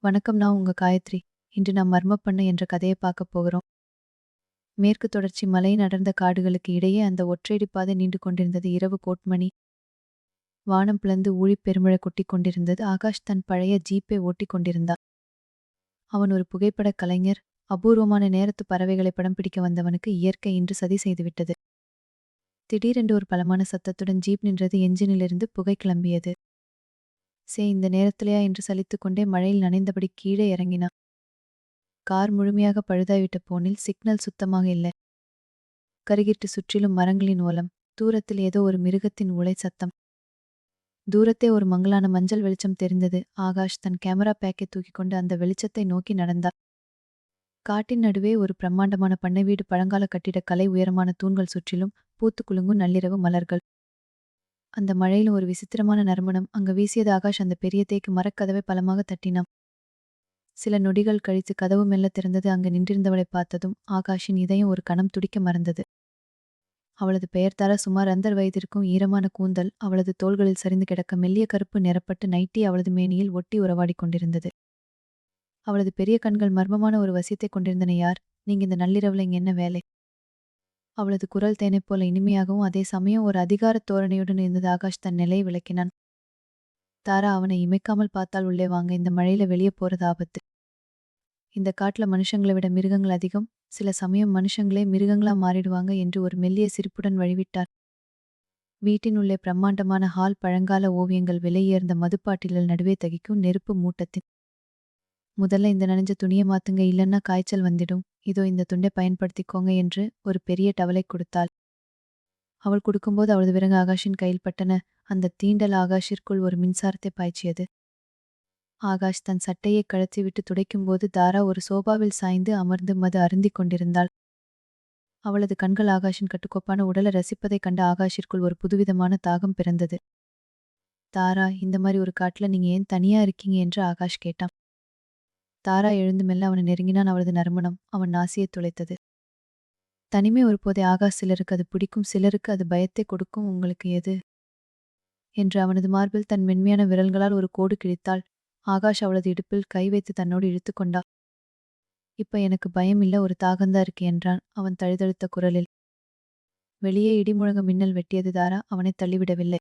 வணக்கம், நான் உங்க காயத்ரி. இன்று நாம் மர்மப்பண்ணை என்ற கதையை பார்க்க போகிறோம். மேற்கு தொடர்ச்சி மலையின் அடர்ந்த காடுகளுக்கு இடையே அந்த ஒற்றையடி பாதை நீண்டு கொண்டிருந்தது. இரவு கோட்மணி. வானம் பிளந்து ஊழிப் பெருமழை கொட்டிக் கொண்டிருந்தது. ஆகாஷ் தன் பழைய ஜீப்பை ஓட்டிக் கொண்டிருந்தான். அவன் ஒரு புகைப்படக் கலைஞர். அபூர்வமான நேரத்து பறவைகளை படம் பிடிக்க வந்தவனுக்கு இயற்கை இன்று சதி செய்துவிட்டது. திடீரென்று ஒரு பலமான சத்தத்துடன் ஜீப் நின்றது. எஞ்சினிலிருந்து புகை கிளம்பியது. இந்த நேரத்திலேயா என்று சலித்துக்கொண்டே மழையில் நனைந்தபடி கீழே இறங்கினான். கார் முழுமையாக பழுதாய்விட்ட போனில் சிக்னல் சுத்தமாக இல்லை. கருகிட்டு சுற்றிலும் மரங்களின் ஓலம். தூரத்தில் ஏதோ ஒரு மிருகத்தின் உலை சத்தம். தூரத்தே ஒரு மங்கலான மஞ்சள் வெளிச்சம் தெரிந்தது. ஆகாஷ் தன் கேமரா பேக்கை தூக்கிக் கொண்டு அந்த வெளிச்சத்தை நோக்கி நடந்தார். காட்டின் நடுவே ஒரு பிரம்மாண்டமான பண்ணை வீடு. பழங்கால கட்டிடக்கலை. உயரமான தூண்கள். சுற்றிலும் பூத்து குலுங்கும் நள்ளிரவு மலர்கள். அந்த மழையிலும் ஒரு விசித்திரமான நறுமணம் அங்கு வீசியது. ஆகாஷ் அந்த பெரிய தேக்கு மரக்கதவை பலமாக தட்டினான். சில நொடிகள் கழித்து கதவு மெல்ல திறந்தது. அங்கு நின்றிருந்தவளை பார்த்ததும் ஆகாஷின் இதயம் ஒரு கணம் துடிக்க மறந்தது. அவளது பெயர் தாரா. சுமார் 50 வயதிற்கும். ஈரமான கூந்தல் அவளது தோள்களில் சரிந்து கிடக்க. மெல்லிய கருப்பு நிறப்பட்டு நைட்டி அவளது மேனியில் ஒட்டி உறவாடிக் கொண்டிருந்தது. அவளது பெரிய கண்கள் மர்மமான ஒரு வசியத்தைக் கொண்டிருந்தன. யார் நீங்க இந்த நள்ளிரவுல இங்க என்ன வேலை? அவளது குரல் தேனைப் போல இனிமையாகவும் அதே சமயம் ஒரு அதிகாரத் தோரணையுடன் இருந்தது. ஆகாஷ் தன் நிலையை விளக்கினான். தாரா அவனை இமைக்காமல் பார்த்தால். உள்ளே வாங்க, இந்த மழையில வெளியே போறது ஆபத்து. இந்த காட்டுல மனுஷங்களை விட மிருகங்கள் அதிகம். சில சமயம் மனுஷங்களே மிருகங்களா மாறிடுவாங்க என்று ஒரு மெல்லிய சிரிப்புடன் வழிவிட்டார். வீட்டின் உள்ளே பிரம்மாண்டமான ஹால். பழங்கால ஓவியங்கள். விலையுயர்ந்த மதுப்பாட்டில்கள். நடுவே தகிக்கும் நெருப்பு மூட்டத்தின். முதல்ல இந்த நனைஞ்ச துணியை மாத்துங்க, இல்லன்னா காய்ச்சல் வந்துடும். இதோ இந்த துண்டை பயன்படுத்திக்கோங்க என்று ஒரு பெரிய டவலை கொடுத்தாள். அவள் கொடுக்கும்போது அவளது விரங்க ஆகாஷின் கையில் பட்டன. அந்த தீண்டல் ஆகாஷிற்குள் ஒரு மின்சாரத்தை பாய்ச்சியது. ஆகாஷ் தன் சட்டையை கழற்றிவிட்டு துடைக்கும்போது தாரா ஒரு சோபாவில் சாய்ந்து அமர்ந்து மது அருந்திக் கொண்டிருந்தாள். அவளது கண்கள் ஆகாஷின் கட்டுக்கோப்பான உடலை ரசிப்பதைக் கண்ட ஆகாஷிற்குள் ஒரு புதுவிதமான தாகம் பிறந்தது. தாரா, இந்த மாதிரி ஒரு காட்டுல நீங்க ஏன் தனியா இருக்கீங்க என்று ஆகாஷ் கேட்டான். தாரா எழுந்து மெல்ல அவனை நெருங்கினான். அவளது நறுமணம் அவன் நாசியை துளைத்தது. தனிமை ஒருபோதே ஆகாஷ். சிலருக்கு அது பிடிக்கும், சிலருக்கு அது பயத்தை கொடுக்கும். உங்களுக்கு எது என்று அவனது மார்பில் தன் மென்மையான விரல்களால் ஒரு கோடு கிழித்தாள். ஆகாஷ் அவளது இடுப்பில் கை வைத்து தன்னோடு இழுத்து கொண்டா. இப்ப எனக்கு பயம் இல்ல, ஒரு தாகந்தா இருக்கு என்றான் அவன் தழுதழுத்த குரலில். வெளியே இடி முழங்க மின்னல் வெட்டியது. தாரா அவனை தள்ளிவிடவில்லை.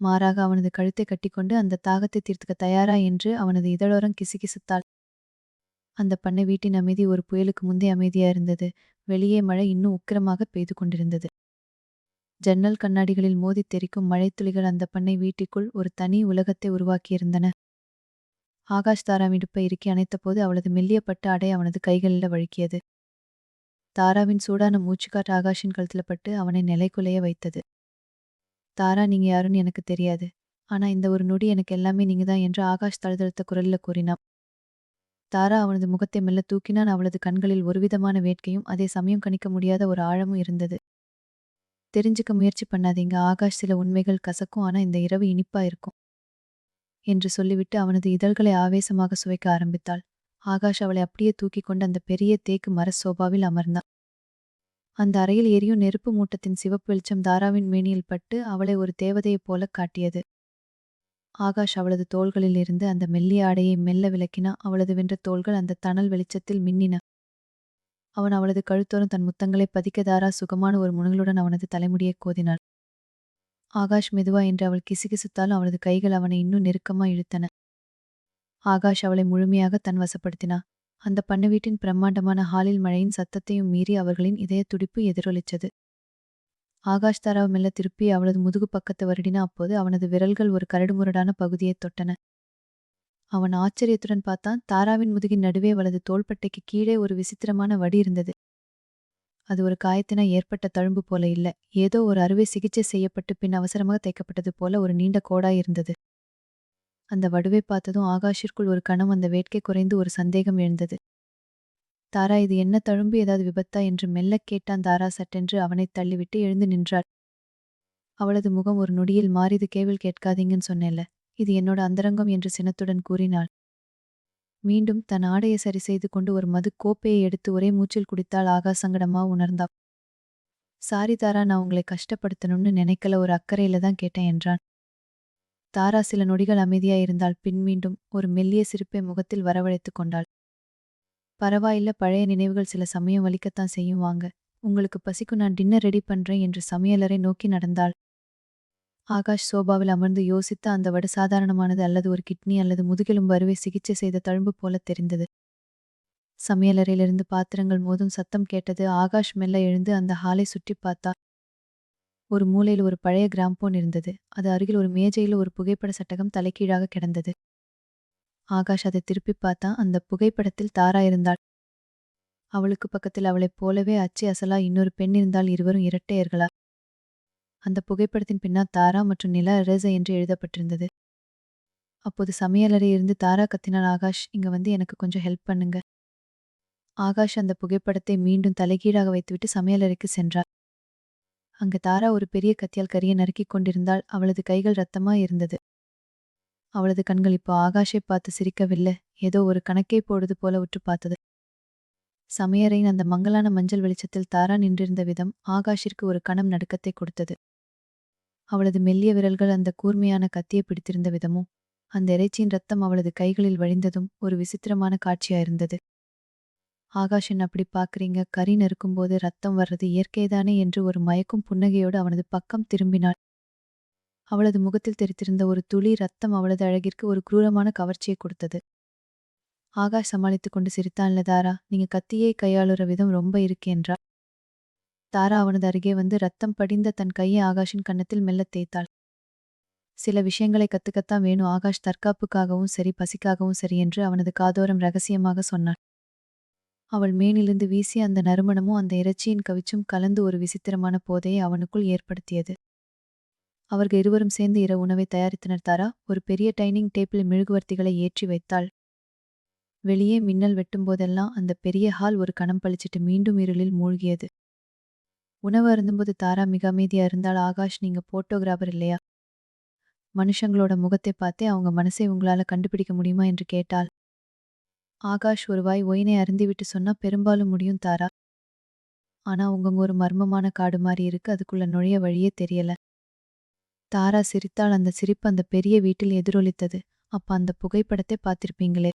மாறாக அவனது கழுத்தை கட்டிக்கொண்டு அந்த தாகத்தை தீர்த்துக்க தயாரா என்று அவனது இதழோரம் கிசுகிசுத்தாள். அந்த பண்ணை வீட்டின் அமைதி ஒரு புயலுக்கு முந்தைய அமைதியா இருந்தது. வெளியே மழை இன்னும் உக்கிரமாக பெய்து கொண்டிருந்தது. ஜன்னல் கண்ணாடிகளில் மோதித் தெறிக்கும் மழைத்துளிகள் அந்த பண்ணை வீட்டிற்குள் ஒரு தனி உலகத்தை உருவாக்கியிருந்தன. ஆகாஷ் தாராவின் இடுப்பை இறுக்கி அணைத்தபோது அவளது மெல்லிய பட்டு அடை அவனது கைகளில் வழுக்கியது. தாராவின் சூடான மூச்சுக்காற்று ஆகாஷின் கழுத்துல பட்டு அவனை நிலைகுலைய வைத்தது. தாரா, நீங்க யாருன்னு எனக்கு தெரியாது. ஆனா இந்த ஒரு நொடி எனக்கு எல்லாமே நீங்க தான் என்று ஆகாஷ் தழுதழுத்த குரல்ல கூறினான். தாரா அவனது முகத்தை மெல்ல தூக்கினான். அவளது கண்களில் ஒருவிதமான வேட்கையும் அதே சமயம் கணிக்க முடியாத ஒரு ஆழமும் இருந்தது. தெரிஞ்சுக்க முயற்சி பண்ணாதீங்க ஆகாஷ், சில உண்மைகள் கசக்கும், ஆனா இந்த இரவு இனிப்பா இருக்கும் என்று சொல்லிவிட்டு அவனது இதழ்களை ஆவேசமாக சுவைக்க ஆரம்பித்தாள். ஆகாஷ் அவளை அப்படியே தூக்கி கொண்டு அந்த பெரிய தேக்கு மர சோபாவில் அமர்ந்தான். அந்த அறையில் எரியும் நெருப்பு மூட்டத்தின் சிவப்பு வெளிச்சம் தாராவின் மேனியில் பட்டு அவளை ஒரு தேவதையைப் போல காட்டியது. ஆகாஷ் அவளது தோள்களில் இருந்து அந்த மெல்லிய ஆடையை மெல்ல விலக்கினா. அவளது வென்ற தோள்கள் அந்த தணல் வெளிச்சத்தில் மின்னின. அவன் அவளது கழுத்தோரம் தன் முத்தங்களை பதிக்க. தாரா சுகமான ஒரு முனங்களுடன் அவனது தலைமுடியை கோதினாள். ஆகாஷ் மெதுவா என்று அவள் கிசுகிசுத்தாலும் அவளது கைகள் அவனை இன்னும் நெருக்கமா இழுத்தன. ஆகாஷ் அவளை முழுமையாக தன் வசப்படுத்தினா. அந்த பண்ணை வீட்டின் பிரம்மாண்டமான ஹாலில் மழையின் சத்தத்தையும் மீறி அவர்களின் இதய துடிப்பு எதிரொலிச்சது. ஆகாஷ் தாராவை மெல்ல திருப்பி அவளது முதுகு பக்கத்தை வருடினா. அப்போது அவனது விரல்கள் ஒரு கரடுமுரடான பகுதியை தொட்டன. அவன் ஆச்சரியத்துடன் பார்த்தான். தாராவின் முதுகின் நடுவே வலது தோள்பட்டைக்கு கீழே ஒரு விசித்திரமான வடி இருந்தது. அது ஒரு காயத்தினால் ஏற்பட்ட தழும்பு போல இல்ல, ஏதோ ஒரு அறுவை சிகிச்சை செய்யப்பட்டு பின் அவசரமாக தைக்கப்பட்டது போல ஒரு நீண்ட கோடாய் இருந்தது. அந்த வடுவை பார்த்ததும் ஆகாஷிற்குள் ஒரு கணம் அந்த வேட்கை குறைந்து ஒரு சந்தேகம் எழுந்தது. தாரா, இது என்ன தழும்பு, ஏதாவது விபத்தா என்று மெல்லக் கேட்டான். தாரா சட்டென்று அவனைத் தள்ளிவிட்டு எழுந்து நின்றாள். அவளது முகம் ஒரு நொடியில் மாறிது. கேள்வி கேட்காதீங்கன்னு சொன்னேல்ல, இது என்னோட அந்தரங்கம் என்று சினத்துடன் கூறினாள். மீண்டும் தன் ஆடையை சரி செய்து கொண்டு ஒரு மது கோப்பையை எடுத்து ஒரே மூச்சில் குடித்தாள். ஆகாஷ் சங்கடமா உணர்ந்தா. சாரி தாரா, நான் உங்களை கஷ்டப்படுத்தணும்னு நினைக்கல, ஒரு அக்கறையில தான் கேட்டேன் என்றான். தாரா சில நொடிகள் அமைதியாயிருந்தாள். பின் மீண்டும் ஒரு மெல்லிய சிரிப்பை முகத்தில் வரவழைத்துக் கொண்டாள். பரவாயில்ல, பழைய நினைவுகள் சில சமயம் வலிக்கத்தான் செய்யும். வாங்க, உங்களுக்கு பசிக்கும், நான் டின்னர் ரெடி பண்றேன் என்று சமையலறை நோக்கி நடந்தாள். ஆகாஷ் சோபாவில் அமர்ந்து யோசித்த அந்த வடு சாதாரணமானது அல்லது ஒரு கிட்னி அல்லது முதுகெலும்பு அறுவை சிகிச்சை செய்த தழும்பு போல தெரிந்தது. சமையலறையிலிருந்து பாத்திரங்கள் மோதும் சத்தம் கேட்டது. ஆகாஷ் மெல்ல எழுந்து அந்த ஹாலை சுற்றி பார்த்தார். ஒரு மூலையில் ஒரு பழைய கிராம்போன் இருந்தது. அது அருகில் ஒரு மேஜையில் ஒரு புகைப்பட சட்டகம் தலைகீழாக கிடந்தது. ஆகாஷ் அதை திருப்பி பார்த்தான். அந்த புகைப்படத்தில் தாரா இருந்தாள். அவளுக்கு பக்கத்தில் அவளைப் போலவே அச்சு அசலா இன்னொரு பெண் இருந்தால். இருவரும் இரட்டையர்களா? அந்த புகைப்படத்தின் பின்னால் தாரா மற்றும் நிலா ரெச என்று எழுதப்பட்டிருந்தது. அப்போது சமையலறையிலிருந்து தாரா கத்தினாள், ஆகாஷ், இங்க வந்து எனக்கு கொஞ்சம் ஹெல்ப் பண்ணுங்க. ஆகாஷ் அந்த புகைப்படத்தை மீண்டும் தலைகீழாக வைத்துவிட்டு சமையலறைக்கு சென்றார். அங்கு தாரா ஒரு பெரிய கத்தியால் கரியை நறுக்கிக் கொண்டிருந்தாள். அவளது கைகள் இரத்தமாய் இருந்தது. அவளது கண்கள் இப்போ ஆகாஷை பார்த்து சிரிக்கவில்லை, ஏதோ ஒரு கணக்கை போடுவது போல உற்று பார்த்தது. சமையறையின் அந்த மங்கலான மஞ்சள் வெளிச்சத்தில் தாரா நின்றிருந்த விதம் ஆகாஷிற்கு ஒரு கணம் நடுக்கத்தை கொடுத்தது. அவளது மெல்லிய விரல்கள் அந்த கூர்மையான கத்தியை பிடித்திருந்த விதமும் அந்த இறைச்சியின் ரத்தம் அவளது கைகளில் வழிந்ததும் ஒரு விசித்திரமான காட்சியாயிருந்தது. ஆகாஷ், என்ன அப்படி பார்க்குறீங்க? கறி நறுக்கும்போது ரத்தம் வர்றது இயற்கைதானே என்று ஒரு மயக்கும் புன்னகையோடு அவனது பக்கம் திரும்பினாள். அவளது முகத்தில் தெரித்திருந்த ஒரு துளி ரத்தம் அவளது அழகிற்கு ஒரு குரூரமான கவர்ச்சியை கொடுத்தது. ஆகாஷ் சமாளித்துக் கொண்டு சிரித்தான்ல, தாரா, நீங்க கத்தியை கையாளுற விதம் ரொம்ப இருக்கு என்றாள். தாரா அவனது அருகே வந்து ரத்தம் படிந்த தன் கையை ஆகாஷின் கன்னத்தில் மெல்லத் தேய்த்தாள். சில விஷயங்களை கத்துக்கத்தான் வேணும் ஆகாஷ், தற்காப்புக்காகவும் சரி பசிக்காகவும் சரி என்று அவனது காதோரம் ரகசியமாக சொன்னாள். அவள் மேனிலிருந்து வீசிய அந்த நறுமணமும் அந்த இறைச்சியின் கவிச்சும் கலந்து ஒரு விசித்திரமான போதையை அவனுக்குள் ஏற்படுத்தியது. அவர்கள் இருவரும் சேர்ந்து இரவு உணவை தயாரித்தனர். தாரா ஒரு பெரிய டைனிங் டேபிளில் மெழுகுவர்த்திகளை ஏற்றி வைத்தாள். வெளியே மின்னல் வெட்டும்போதெல்லாம் அந்த பெரிய ஹால் ஒரு கணம் பளிச்சிட்டு மீண்டும் இருளில் மூழ்கியது. உணவு அருந்தும்போது தாரா மிக அமைதியா இருந்தாள். ஆகாஷ், நீங்க போட்டோகிராஃபர் இல்லையா? மனுஷங்களோட முகத்தை பார்த்தே அவங்க மனசை உங்களால கண்டுபிடிக்க முடியுமா என்று கேட்டாள். ஆகாஷ் ஒரு வாய் ஒயினை அருந்திவிட்டு சொன்னா, பெரும்பாலும் முடியும் தாரா. ஆனா உங்க ஒரு மர்மமான காடு மாதிரி இருக்கு, அதுக்குள்ள நுழைய வழியே தெரியல. தாரா சிரித்தாள். அந்த சிரிப்பு அந்த பெரிய வீட்டில் எதிரொலித்தது. அப்ப அந்த புகைப்படத்தை பார்த்திருப்பீங்களே,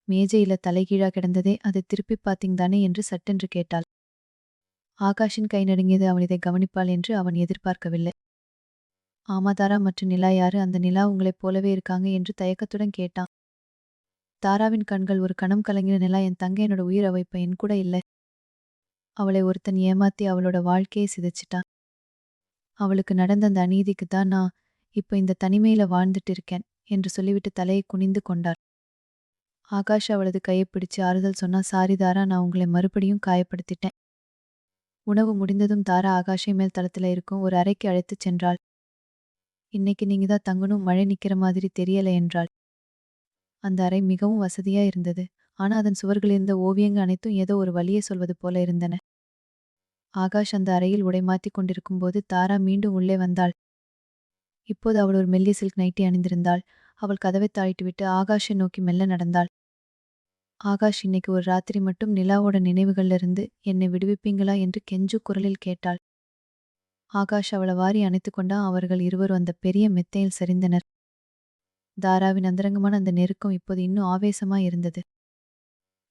மேஜையில தலைகீழா கிடந்ததே, அதை திருப்பி பார்த்தீங்க தானே என்று சட்டென்று கேட்டாள். ஆகாஷின் கை நடுங்கியது. அவன் இதை கவனிப்பாள் என்று அவன் எதிர்பார்க்கவில்லை. ஆமா தாரா, மற்றும் நிலா யாரு? அந்த நிலா உங்களைப் போலவே இருக்காங்க என்று தயக்கத்துடன் கேட்டான். தாராவின் கண்கள் ஒரு கணம் கலங்கின. நிலா என் தங்கை, என்னோட உயிர். அவ இப்ப என் கூட இல்லை. அவளை ஒருத்தன் ஏமாத்தி அவளோட வாழ்க்கையை சிதைச்சிட்டான். அவளுக்கு நடந்த அந்த அநீதிக்கு தான் நான் இப்ப இந்த தனிமையில வாழ்ந்துட்டு இருக்கேன் என்று சொல்லிவிட்டு தலையை குனிந்து கொண்டாள். ஆகாஷ் அவளது கையை பிடிச்சு ஆறுதல் சொன்னா, சாரி தாரா, நான் உங்களை மறுபடியும் காயப்படுத்திட்டேன். உணவு முடிந்ததும் தாரா ஆகாஷை மேல் தளத்துல இருக்கும் ஒரு அறைக்கு அழைத்துச் சென்றாள். இன்னைக்கு நீங்க தான் தங்கணும், மழை நிக்கிற மாதிரி தெரியல என்றாள். அந்த அறை மிகவும் வசதியா இருந்தது. ஆனா அதன் சுவர்களில் இருந்த ஓவியங்கள் அனைத்தும் ஏதோ ஒரு வலியை சொல்வது போல இருந்தன. ஆகாஷ் அந்த அறையில் உடை மாற்றிக் கொண்டிருக்கும்போது தாரா மீண்டும் உள்ளே வந்தாள். இப்போது அவள் ஒரு மெல்லிய சில்க் நைட்டி அணிந்திருந்தாள். அவள் கதவை தாழிட்டுவிட்டு ஆகாஷை நோக்கி மெல்ல நடந்தாள். ஆகாஷ், இன்னைக்கு ஒரு ராத்திரி மட்டும் நிலாவோட நினைவுகள்ல இருந்து என்னை விடுவிப்பீங்களா என்று கெஞ்சு குரலில் கேட்டாள். ஆகாஷ் அவளை வாரி அணைத்துக் கொண்டான். அவர்கள் இருவரும் அந்த பெரிய மெத்தையில் சரிந்தனர். தாராவின் அந்தரங்கமான அந்த நெருக்கம் இப்போது இன்னும் ஆவேசமாய் இருந்தது.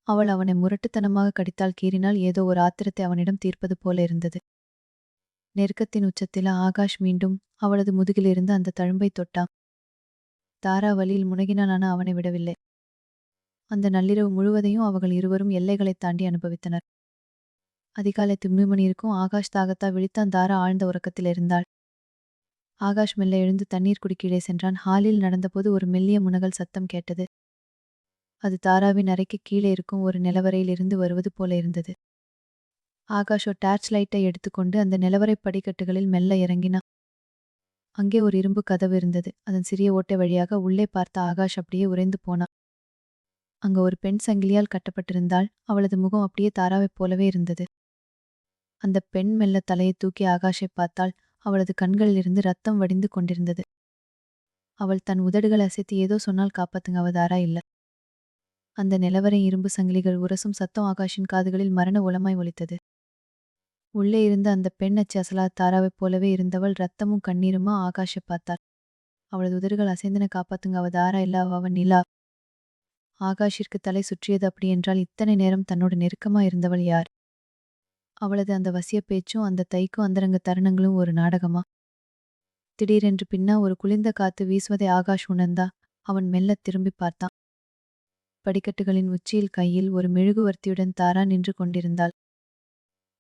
அவள் அவனை முரட்டுத்தனமாக கடித்தாள், கீறினாள். ஏதோ ஒரு ஆத்திரத்தை அவனிடம் தீர்ப்பது போல இருந்தது. நெருக்கத்தின் உச்சத்தில ஆகாஷ் மீண்டும் அவளது முதுகிலிருந்து அந்த தழும்பை தொட்டான். தாரா வலியில் முனகினான். ஆனா அவனை விடவில்லை. அந்த நள்ளிரவு முழுவதையும் அவர்கள் இருவரும் எல்லைகளைத் தாண்டி அனுபவித்தனர். அதிகாலை 9 மணி இருக்கும். ஆகாஷ் தாகத்தா விழித்தான். தாரா ஆழ்ந்த உறக்கத்தில் இருந்தாள். ஆகாஷ் மெல்ல எழுந்து தண்ணீர் குடிக்கீழே சென்றான். ஹாலில் நடந்தபோது ஒரு மெல்லிய முனகல் சத்தம் கேட்டது. அது தாராவின் அறைக்கு கீழே இருக்கும் ஒரு நிலவரையில் இருந்து வருவது போல இருந்தது. ஆகாஷ் ஒரு டார்ச் லைட்டை எடுத்துக்கொண்டு அந்த நிலவரை படிக்கட்டுகளில் மெல்ல இறங்கினான். அங்கே ஒரு இரும்பு கதவு இருந்தது. அதன் சிறிய ஓட்டை வழியாக உள்ளே பார்த்த ஆகாஷ் அப்படியே உறைந்து போனான். அங்க ஒரு பெண் சங்கிலியால் கட்டப்பட்டிருந்தாள். அவளது முகம் அப்படியே தாராவைப் போலவே இருந்தது. அந்த பெண் மெல்ல தலையை தூக்கி ஆகாஷை பார்த்தாள். அவளது கண்களிலிருந்து ரத்தம் வடிந்து கொண்டிருந்தது. அவள் தன் உதடுகள் அசைத்து ஏதோ சொன்னால், காப்பாத்துங்க, அவ தாரா இல்ல. அந்த நிலவரை இரும்பு சங்கிலிகள் உரசும் சத்தம் ஆகாஷின் காதுகளில் மரண உளமாய் ஒலித்தது. உள்ளே இருந்த அந்த பெண் அச்சு அசலா தாராவைப் போலவே இருந்தவள். ரத்தமும் கண்ணீருமா ஆகாஷை பார்த்தாள். அவளது உதடுகள் அசைந்தன. காப்பாத்துங்க, அவ தாரா இல்ல, அவ நிலா. ஆகாஷிற்கு தலை சுற்றியது. அப்படியென்றால் இத்தனை நேரம் தன்னோடு நெருக்கமா இருந்தவள் யார்? அவளது அந்த வசிய பேச்சும் அந்த தைக்கும் அந்தரங்க தருணங்களும் ஒரு நாடகமா? திடீரென்று பின்னா ஒரு குளிர்ந்த காத்து வீசுவதை ஆகாஷ் உணர்ந்தா. அவன் மெல்லத் திரும்பி பார்த்தான். படிக்கட்டுகளின் உச்சியில் கையில் ஒரு மெழுகுவர்த்தியுடன் தாரா நின்று கொண்டிருந்தாள்.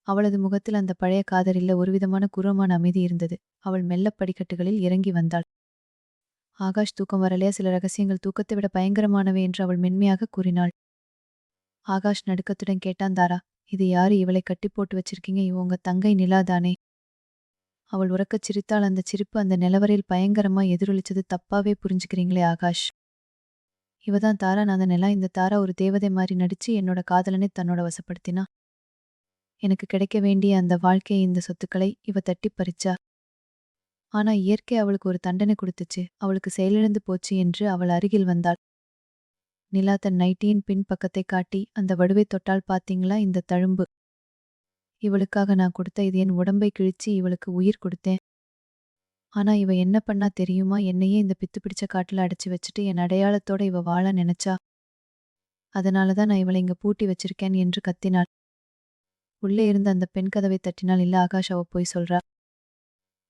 அவளது முகத்தில் அந்த பழைய காதலில்ல ஒருவிதமான குரூரமான அமைதி இருந்தது. அவள் மெல்லப் படிக்கட்டுகளில் இறங்கி வந்தாள். ஆகாஷ், தூக்கம் வரலையா? சில ரகசியங்கள் தூக்கத்தை விட பயங்கரமானவை என்று அவள் மென்மையாக கூறினாள். ஆகாஷ் நடுக்கத்துடன் கேட்டான். தாரா, இது யாரு? இவளை கட்டி போட்டு வச்சிருக்கீங்க? இவ உங்க தங்கை நிலா தானே? அவள் உரக்கச் சிரித்தாள். அந்த சிரிப்பு அந்த நிலவரையில் பயங்கரமா எதிரொலிச்சது. தப்பாவே புரிஞ்சுக்கிறீங்களே ஆகாஷ். இவதான் தாரா, நான் தான் நிலா. இந்த தாரா ஒரு தேவதை மாதிரி நடிச்சு என்னோட காதலனை தன்னோட வசப்படுத்தினா. எனக்கு கிடைக்க வேண்டிய அந்த வாழ்க்கையை, இந்த சொத்துக்களை இவ தட்டிப் பறிச்சா. ஆனா இயற்கை அவளுக்கு ஒரு தண்டனை கொடுத்துச்சு. அவளுக்கு செயலிழந்து போச்சு என்று அவள் அருகில் வந்தாள். நிலா தன் நைட்டியின் பின் பக்கத்தை காட்டி, அந்த வடுவை தொட்டால். பாத்தீங்களா இந்த தழும்பு? இவளுக்காக நான் கொடுத்த இது. என் உடம்பை கிழிச்சு இவளுக்கு உயிர் கொடுத்தேன். ஆனா இவ என்ன பண்ணா தெரியுமா? என்னையே இந்த பித்து பிடிச்ச காட்டுல அடைச்சு வச்சுட்டு என் அடையாளத்தோட இவ வாழ நினைச்சா. அதனாலதான் நான் இவளை இங்க பூட்டி வச்சிருக்கேன் என்று கத்தினாள். உள்ளே இருந்த அந்த பெண் கதவை தட்டினாள். இல்ல ஆகாஷ், அவ போய் சொல்றா.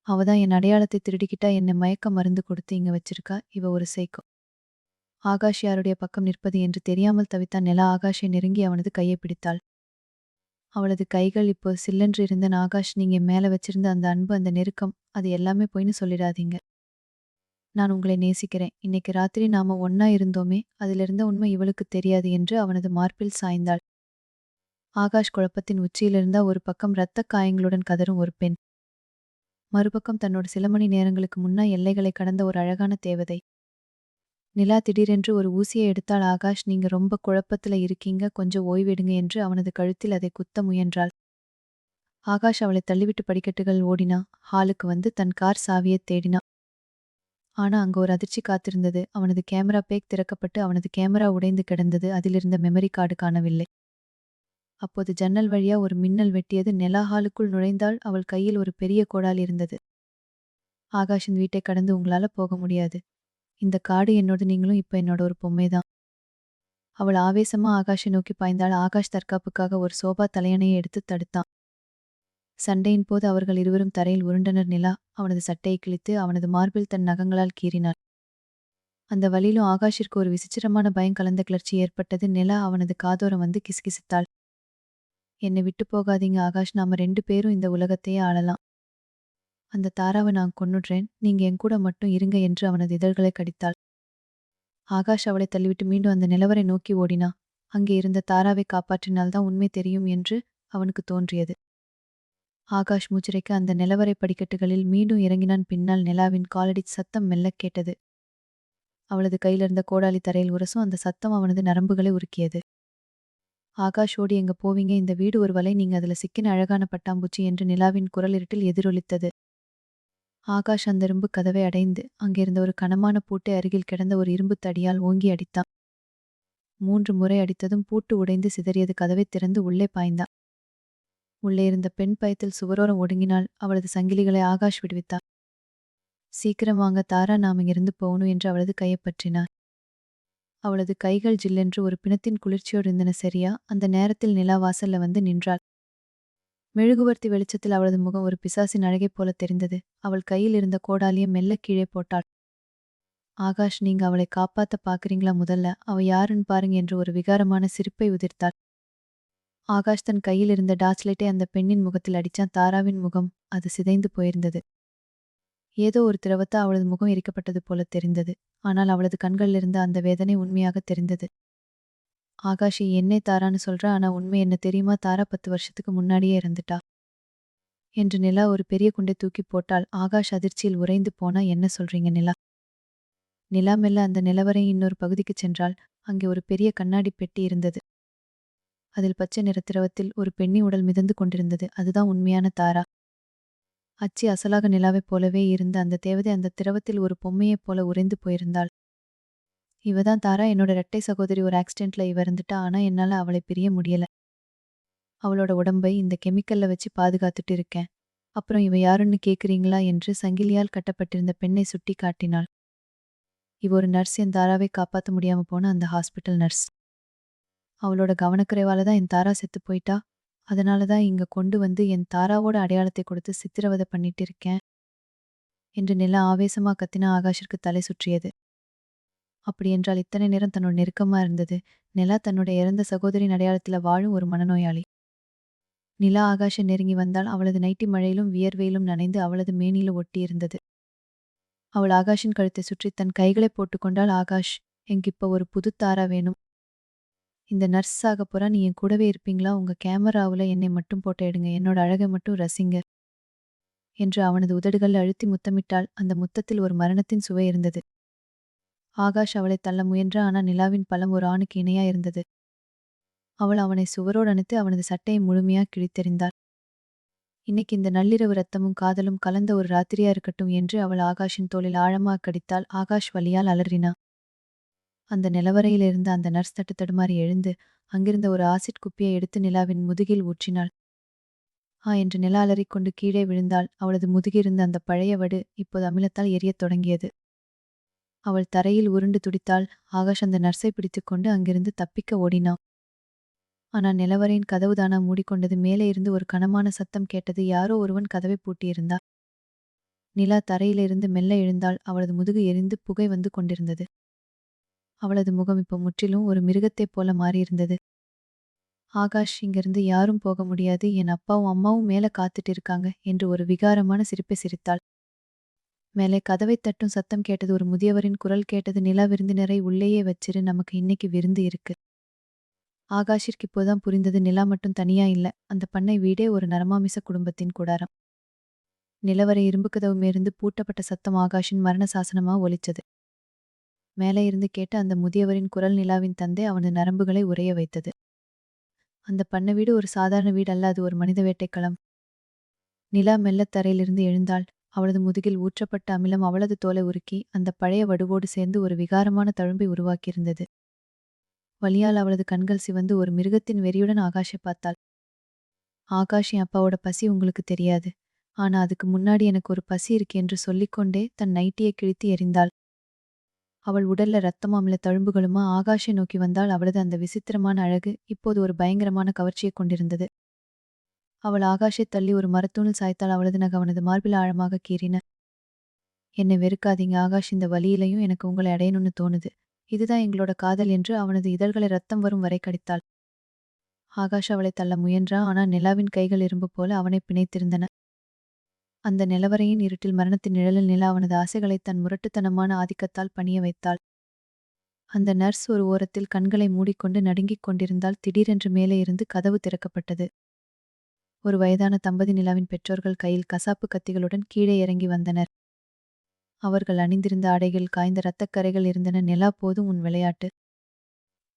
அவதான் என் அடையாளத்தை திருடிக்கிட்டா. என்னை மயக்க மருந்து கொடுத்து இங்க வச்சிருக்கா. இவ ஒரு சைக்கோ. ஆகாஷ் யாருடைய பக்கம் நிற்பது என்று தெரியாமல் தவித்தான். நிலா ஆகாஷை நெருங்கி அவனது கையை பிடித்தாள். அவளது கைகள் இப்போ சில்லென்று இருந்தன. ஆகாஷ், நீங்க மேல வச்சிருந்த அந்த அன்பு, அந்த நெருக்கம், அது எல்லாமே பொய்ன்னு சொல்லிடாதீங்க. நான் உங்களை நேசிக்கிறேன். இன்னைக்கு ராத்திரி நாம ஒன்னா இருந்தோமே, அதிலிருந்த உண்மை இவளுக்கு தெரியாது என்று அவனது மார்பில் சாய்ந்தாள். ஆகாஷ் குழப்பத்தின் உச்சியிலிருந்தா. ஒரு பக்கம் இரத்தக் காயங்களுடன் கதறும் ஒரு பெண், மறுபக்கம் தன்னோட சில மணி நேரங்களுக்கு முன்னா எல்லைகளை கடந்த ஒரு அழகான தேவதை. நிலா திடீரென்று ஒரு ஊசியை எடுத்தாள். ஆகாஷ், நீங்க ரொம்ப குழப்பத்துல இருக்கீங்க, கொஞ்சம் ஓய்வெடுங்க என்று அவனது கழுத்தில் அதை குத்த முயன்றாள். ஆகாஷ் அவளை தள்ளிவிட்டு படிக்கட்டுகள் ஓடினா. ஹாலுக்கு வந்து தன் கார் சாவியைத் தேடினா. ஆனா அங்க ஒரு அதிர்ச்சி காத்திருந்தது. அவனது கேமரா பேக் திறக்கப்பட்டு அவனது கேமரா உடைந்து கிடந்தது. அதிலிருந்த மெமரி கார்டு காணவில்லை. அப்போது ஜன்னல் வழியா ஒரு மின்னல் வெட்டியது. நெலா ஹாலுக்குள் நுழைந்தாள். அவள் கையில் ஒரு பெரிய கோடாலி இருந்தது. ஆகாஷின் வீட்டை கடந்து உங்களால போக முடியாது. இந்த காடு என்னோடு, நீங்களும் இப்ப என்னோட ஒரு பொம்மைதான். அவள் ஆவேசமா ஆகாஷை நோக்கி பாய்ந்தாள். ஆகாஷ் தற்காப்புக்காக ஒரு சோபா தலையணையை எடுத்து தடுத்தான். சண்டையின் போது அவர்கள் இருவரும் தரையில் உருண்டனர். நிலா அவனது சட்டையை கிழித்து அவனது மார்பில் தன் நகங்களால் கீறினாள். அந்த வழியிலும் ஆகாஷிற்கு ஒரு விசித்திரமான பயம் கலந்த கிளர்ச்சி ஏற்பட்டது. நிலா அவனது காதோரம் வந்து கிசுகிசுத்தாள். என்னை விட்டு போகாதீங்க ஆகாஷ், நாம 2 பேரும் இந்த உலகத்தையே ஆளலாம். அந்த தாராவை நான் கொன்னுடுறேன், நீங்க என் கூட மட்டும் இருங்க என்று அவனது இதழ்களை கடித்தாள். ஆகாஷ் அவளை தள்ளிவிட்டு மீண்டும் அந்த நிலவரை நோக்கி ஓடினா. அங்கே இருந்த தாராவை காப்பாற்றினால்தான் உண்மை தெரியும் என்று அவனுக்கு தோன்றியது. ஆகாஷ் மூச்சிறைக்க அந்த நிலவரை படிக்கட்டுகளில் மீண்டும் இறங்கினான். பின்னால் நிலாவின் காலடி சத்தம் மெல்லக் கேட்டது. அவளது கையிலிருந்த கோடாலி தரையில் உரசும். அந்த சத்தம் அவனது நரம்புகளை உருக்கியது. ஆகாஷ், ஓடி எங்க போவீங்க? இந்த வீடு ஒரு வலை, நீங்க அதுல சிக்கின அழகான பட்டாம்பூச்சி என்று நிலாவின் குரல் இருட்டில் எதிரொலித்தது. ஆகாஷ் அந்த இரும்பு கதவை அடைந்து அங்கிருந்த ஒரு கனமான பூட்டை அருகில் கிடந்த ஒரு இரும்புத் தடியால் ஓங்கி அடித்தான். 3 முறை அடித்ததும் பூட்டு உடைந்து சிதறியது. கதவை திறந்து உள்ளே பாய்ந்தான். உள்ளே இருந்த பெண் பயத்தில் சுவரோரம் ஒடுங்கினாள். அவளது சங்கிலிகளை ஆகாஷ் விடுவித்தார். சீக்கிரம் வாங்க தாரா, நாம இங்கிருந்து போகணும் என்று அவளது கையைப் பற்றினார். அவளது கைகள் ஜில்லென்று ஒரு பிணத்தின் குளிர்ச்சியோடு இருந்தன. சரியா அந்த நேரத்தில் நிலா வாசல்ல வந்து நின்றாள். மெழுகுவர்த்தி வெளிச்சத்தில் அவளது முகம் ஒரு பிசாசின் அழகைப் போல தெரிந்தது. அவள் கையில் இருந்த கோடாலியை மெல்ல கீழே போட்டாள். ஆகாஷ், நீங்க அவளை காப்பாத்த பாக்குறீங்களா? முதல்ல அவ யாருன்னு பாருங்க என்று ஒரு விகாரமான சிரிப்பை உதிர்த்தாள். ஆகாஷ் தன் கையில் இருந்த டார்ச்லைட்டை அந்த பெண்ணின் முகத்தில் அடிச்சான். தாராவின் முகம், அது சிதைந்து போயிருந்தது. ஏதோ ஒரு திரவத்தா அவளது முகம் எரிக்கப்பட்டது போல தெரிந்தது. ஆனால் அவளது கண்களிலிருந்த அந்த வேதனை உண்மையாக தெரிந்தது. ஆகாஷ், என்னை தாரான்னு சொல்றா, ஆனா உண்மை என்ன தெரியுமா? தாரா 10 வருஷத்துக்கு முன்னாடியே இறந்துட்டா என்று நிலா ஒரு பெரிய குண்டை தூக்கி போட்டாள். ஆகாஷ் அதிர்ச்சியில் உறைந்து போனா. என்ன சொல்றீங்க நிலா? நிலா மெல்ல அந்த நிலவரை இன்னொரு பகுதிக்குச் சென்றாள். அங்கே ஒரு பெரிய கண்ணாடி பெட்டி இருந்தது. அதில் பச்சை நிற திரவத்தில் ஒரு பெண்ணி உடல் மிதந்து கொண்டிருந்தது. அதுதான் உண்மையான தாரா. அச்சி அசலாக நிலாவைப் போலவே இருந்த அந்த தேவதை அந்த திரவத்தில் ஒரு பொம்மையைப் போல உறைந்து போயிருந்தாள். இவதான் தாரா, என்னோட இரட்டை சகோதரி. ஒரு ஆக்சிடென்ட்ல இவ இருந்துட்டா. ஆனா என்னால அவளை பிரிய முடியல. அவளோட உடம்பை இந்த கெமிக்கல்ல வச்சு பாதுகாத்துட்டு இருக்கேன். அப்புறம் இவ யாருன்னு கேக்குறீங்களா என்று சங்கிலியால் கட்டப்பட்டிருந்த பெண்ணை சுட்டி காட்டினாள். இவ ஒரு நர்ஸ், என் தாராவை காப்பாத்த முடியாம போன அந்த ஹாஸ்பிட்டல் நர்ஸ். அவளோட கவனக்குறைவால தான் என் தாரா செத்து போயிட்டா. அதனால தான் இங்க கொண்டு வந்து என் தாராவோட அடையாளத்தை கொடுத்து சித்திரவதை பண்ணிட்டு இருக்கேன் என்று நிலா ஆவேசமா கத்தினா ஆகாஷிற்கு தலை சுற்றியது. அப்படியென்றால் இத்தனை நேரம் தன்னோட நெருக்கமா இருந்தது. நிலா தன்னோட இறந்த சகோதரின் அடையாளத்துல வாழும் ஒரு மனநோயாளி. நிலா ஆகாஷை நெருங்கி வந்தால் அவளது நைட்டி மழையிலும் வியர்வையிலும் நனைந்து அவளது மேனியில ஒட்டியிருந்தது. அவள் ஆகாஷின் கழுத்தை சுற்றி தன் கைகளை போட்டுக்கொண்டாள். ஆகாஷ், எனக்கு இப்ப ஒரு புது தாரா வேணும். இந்த நர்ஸ் ஆக போறா, நீ என் கூடவே இருப்பீங்களா? உங்க கேமராவுல என்னை மட்டும் போட்டோ எடுங்க, என்னோட அழகை மட்டும் ரசிங்க என்று அவனது உதடுகள் அழுத்தி முத்தமிட்டாள். அந்த முத்தத்தில் ஒரு மரணத்தின் சுவை இருந்தது. ஆகாஷ் அவளை தள்ள முயன்ற, ஆனா நிலாவின் பலம் ஒரு ஆணுக்கு இணையா இருந்தது. அவள் அவனை சுவரோடு அணைத்து அவனது சட்டையை முழுமையா கிழித்தெறிந்தாள். இன்னைக்கு இந்த நள்ளிரவு ரத்தமும் காதலும் கலந்த ஒரு ராத்திரியா இருக்கட்டும் என்று அவள் ஆகாஷின் தோளில் ஆழமாக கடித்தாள். ஆகாஷ் வலியால் அலறினா. அந்த நிலவரையிலிருந்து அந்த நர்ஸ் தட்டு தடுமாறி எழுந்து அங்கிருந்த ஒரு ஆசிட் குப்பியை எடுத்து நிலாவின் முதுகில் ஊற்றினாள். என்று நிலா அலறிக்கொண்டு கீழே விழுந்தாள். அவளது முதுகிருந்த அந்த பழைய வடு இப்போது அமிலத்தால் எரியத் தொடங்கியது. அவள் தரையில் உருண்டு துடித்தாள். ஆகாஷ் அந்த நர்ஸை பிடித்துக்கொண்டு அங்கிருந்து தப்பிக்க ஓடினான். ஆனால் நிலவரையின் கதவு தானா மூடிக்கொண்டது. மேலே இருந்து ஒரு கனமான சத்தம் கேட்டது. யாரோ ஒருவன் கதவை பூட்டியிருந்தார். நிலா தரையிலிருந்து மெல்ல எழுந்தாள். அவளது முதுகு எரிந்து புகை வந்து கொண்டிருந்தது. அவளது முகம் இப்போ முற்றிலும் ஒரு மிருகத்தைப் போல மாறியிருந்தது. ஆகாஷ், இங்கிருந்து யாரும் போக முடியாது, என் அப்பாவும் அம்மாவும் மேல காத்துட்டு இருக்காங்க என்று ஒரு விகாரமான சிரிப்பை சிரித்தாள். மேலே கதவை தட்டும் சத்தம் கேட்டது. ஒரு முதியவரின் குரல் கேட்டது. நிலா, விருந்தினரை உள்ளேயே வச்சிரு, நமக்கு இன்னைக்கு விருந்து இருக்கு. ஆகாஷிற்கு இப்போதான் புரிந்தது, நிலா மட்டும் தனியா இல்ல, அந்த பண்ணை வீடே ஒரு நரமாமிச குடும்பத்தின் கூடாரம். நிலவரை இரும்பு கதவு மேருந்து பூட்டப்பட்ட சத்தம் ஆகாஷின் மரண சாசனமா ஒலிச்சது. மேலே இருந்து கேட்ட அந்த முதியவரின் குரல் நிலாவின் தந்தை அவனது நரம்புகளை உறைய வைத்தது. அந்த பண்ணை வீடு ஒரு சாதாரண வீடு அல்ல, அது ஒரு மனித வேட்டைக்களம். நிலா மெல்லத் தரையிலிருந்து எழுந்தாள். அவளது முதுகில் ஊற்றப்பட்ட அமிலம் அவளது தோலை உருக்கி அந்த பழைய வடுவோடு சேர்ந்து ஒரு விகாரமான தழும்பை உருவாக்கியிருந்தது. வலியால் அவளது கண்கள் சிவந்து ஒரு மிருகத்தின் வெறியுடன் ஆகாஷை பார்த்தாள். ஆகாஷ், என் அப்பாவோட பசி உங்களுக்கு தெரியாது, ஆனா அதுக்கு முன்னாடி எனக்கு ஒரு பசி இருக்கு என்று சொல்லிக்கொண்டே தன் நைட்டியை கிழித்து எறிந்தாள். அவள் உடல்ல ரத்தமும் அமில தழும்புகளுமா ஆகாஷை நோக்கி வந்தாள். அவளது அந்த விசித்திரமான அழகு இப்போது ஒரு பயங்கரமான கவர்ச்சியை கொண்டிருந்தது. அவள் ஆகாஷை தள்ளி ஒரு மரத்தூணில் சாய்த்தாள். அவளது நகை அவனது மார்பில் ஆழமாக கீறின. என்னை வெறுக்காதீங்க ஆகாஷ், இந்த வலியிலையும் எனக்கு உங்களை அடையணும்னு தோணுது. இதுதான் எங்களோட காதல் என்று அவனது இதழ்களை ரத்தம் வரும் வரை கடித்தாள். ஆகாஷ் அவளை தள்ள முயன்றான். ஆனால் நிலாவின் கைகள் இரும்பு போல அவனை பிணைத்திருந்தன. அந்த நிலவரையின் இருட்டில் மரணத்தின் நிழலில் நிலா அவனது ஆசைகளை தன் முரட்டுத்தனமான ஆதிக்கத்தால் பணிய வைத்தாள். அந்த நர்ஸ் ஒரு ஓரத்தில் கண்களை மூடிக்கொண்டு நடுங்கிக் கொண்டிருந்தால் திடீரென்று மேலே இருந்து கதவு திறக்கப்பட்டது. ஒரு வயதான தம்பதி நிலாவின் பெற்றோர்கள் கையில் கசாப்பு கத்திகளுடன் கீழே இறங்கி வந்தனர். அவர்கள் அணிந்திருந்த ஆடைகள் காய்ந்த இரத்தக்கரைகள் இருந்தன. நிலா, போதும் உன் விளையாட்டு.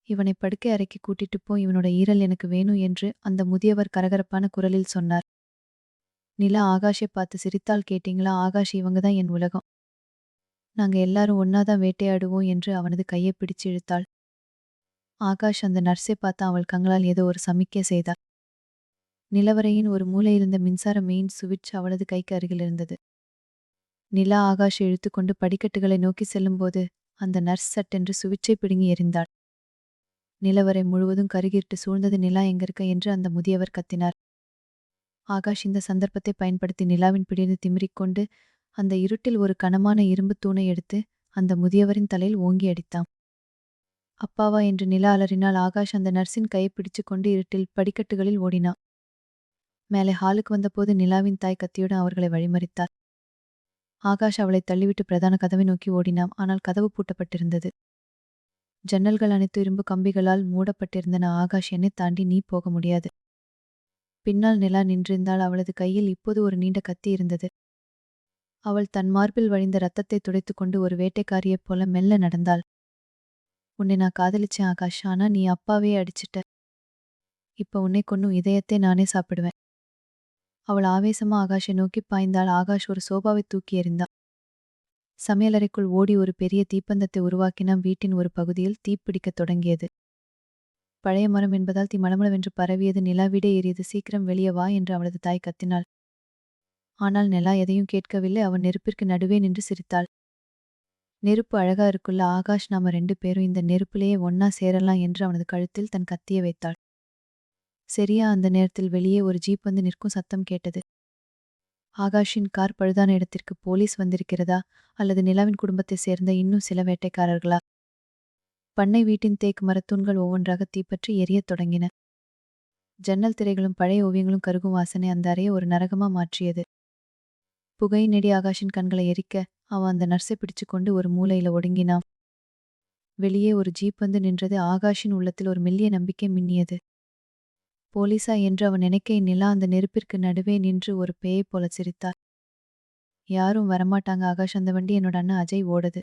இவனை படுக்கை அறைக்கு கூட்டிட்டு போ, இவனோட ஈரல் எனக்கு வேணும் என்று அந்த முதியவர் கரகரப்பான குரலில் சொன்னார். நிலா ஆகாஷை பார்த்து சிரித்தாள். கேட்டீங்களா ஆகாஷ், இவங்க தான் என் உலகம். நாங்க எல்லாரும் ஒன்னாதான் வேட்டையாடுவோம் என்று அவனது கையை பிடிச்சு இழுத்தாள். ஆகாஷ் அந்த நர்ஸை பார்த்தான். அவள் கண்களால் ஏதோ ஒரு சமிக்கை செய்தாள். நிலவரையின் ஒரு மூலையிருந்த மின்சார மெயின் சுவிட்ச் அவளது கைக்கு அருகில் இருந்தது. நிலா ஆகாஷை இழுத்துக்கொண்டு படிக்கட்டுகளை நோக்கி செல்லும்போது அந்த நர்ஸ் சட்டென்று சுவிட்சை பிடுங்கி எறிந்தாள். நிலவரை முழுவதும் கருகிட்டு சூழ்ந்தது. நிலா எங்க இருக்க என்று அந்த முதியவர் கத்தினார். ஆகாஷ் இந்த சந்தர்ப்பத்தை பயன்படுத்தி நிலாவின் பிடிந்து திமிரிக்கொண்டு அந்த இருட்டில் ஒரு கனமான இரும்பு தூணை எடுத்து அந்த முதியவரின் தலையில் ஓங்கி அடித்தான். அப்பாவா என்று நிலா அலறினாள். ஆகாஷ் அந்த நர்ஸின் கையை பிடிச்சு கொண்டு இருட்டில் படிக்கட்டுகளில் ஓடினான். மேலே ஹாலுக்கு வந்தபோது நிலாவின் தாய் கத்தியுடன் அவர்களை வழிமறித்தார். ஆகாஷ் அவளை தள்ளிவிட்டு பிரதான கதவை நோக்கி ஓடினான். ஆனால் கதவு பூட்டப்பட்டிருந்தது. ஜன்னல்கள் அனைத்து இரும்பு கம்பிகளால் மூடப்பட்டிருந்தன. ஆகாஷ், என்னை தாண்டி நீ போக முடியாது. பின்னால் நிலா நின்றிருந்தாள். அவளது கையில் இப்போது ஒரு நீண்ட கத்தி இருந்தது. அவள் தன் மார்பில் வழிந்த ரத்தத்தை துடைத்துக்கொண்டு ஒரு வேட்டைக்காரியைப் போல மெல்ல நடந்தாள். உன்னை நான் காதலிச்சேன் ஆகாஷ், ஆனா நீ அப்பாவே அடிச்சிட்ட. இப்ப உன்னை கொன்னும் இதயத்தை நானே சாப்பிடுவேன். அவள் ஆவேசமா ஆகாஷை நோக்கி பாய்ந்தாள். ஆகாஷ் ஒரு சோபாவை தூக்கி எறிந்தான். சமையலறைக்குள் ஓடி ஒரு பெரிய தீப்பந்தத்தை உருவாக்கினான். வீட்டின் ஒரு பகுதியில் தீப்பிடிக்கத் தொடங்கியது. பழைய மரம் என்பதால் தீ மளமளவென்று பரவியது. நிலா, வீடே எரியுது, சீக்கிரம் வெளியே வா என்று அவளது தாய் கத்தினாள். ஆனால் நிலா எதையும் கேட்கவில்லை. அவன் நெருப்பிற்கு நடுவே நின்று சிரித்தாள். நெருப்பு அழகா இருக்குல்ல ஆகாஷ், நாம 2 பேரும் இந்த நெருப்புலயே ஒன்னா சேரலாம் என்று அவனது கழுத்தில் தன் கத்தியை வைத்தாள். சரியா அந்த நேரத்தில் வெளியே ஒரு ஜீப் வந்து நிற்கும் சத்தம் கேட்டது. ஆகாஷின் கார் பழுதான இடத்திற்கு போலீஸ் வந்திருக்கிறதா, அல்லது நிலாவின் குடும்பத்தைச் சேர்ந்த இன்னும் சில வேட்டைக்காரர்களா? பண்ணை வீட்டின் தேக்கு மரத்தூண்கள் ஒவ்வொன்றாக தீப்பற்றி எரியத் தொடங்கின. ஜன்னல் திரைகளும் பழைய ஓவியங்களும் கருகும் வாசனை அந்த அறையை ஒரு நரகமா மாற்றியது. புகை நெடி ஆகாஷின் கண்களை எரிக்க, அவன் அந்த நர்ஸை பிடிச்சு கொண்டு ஒரு மூலையில ஒடுங்கினான். வெளியே ஒரு ஜீப் வந்து நின்றது. ஆகாஷின் உள்ளத்தில் ஒரு மெல்லிய நம்பிக்கை மின்னியது. போலீஸா என்று அவன் நினைக்க, நிலா அந்த நெருப்பிற்கு நடுவே நின்று ஒரு பேயைப் போல சிரித்தார். யாரும் வரமாட்டாங்க ஆகாஷ், அந்த வண்டி என்னோட அண்ணன் அஜய் ஓடுது.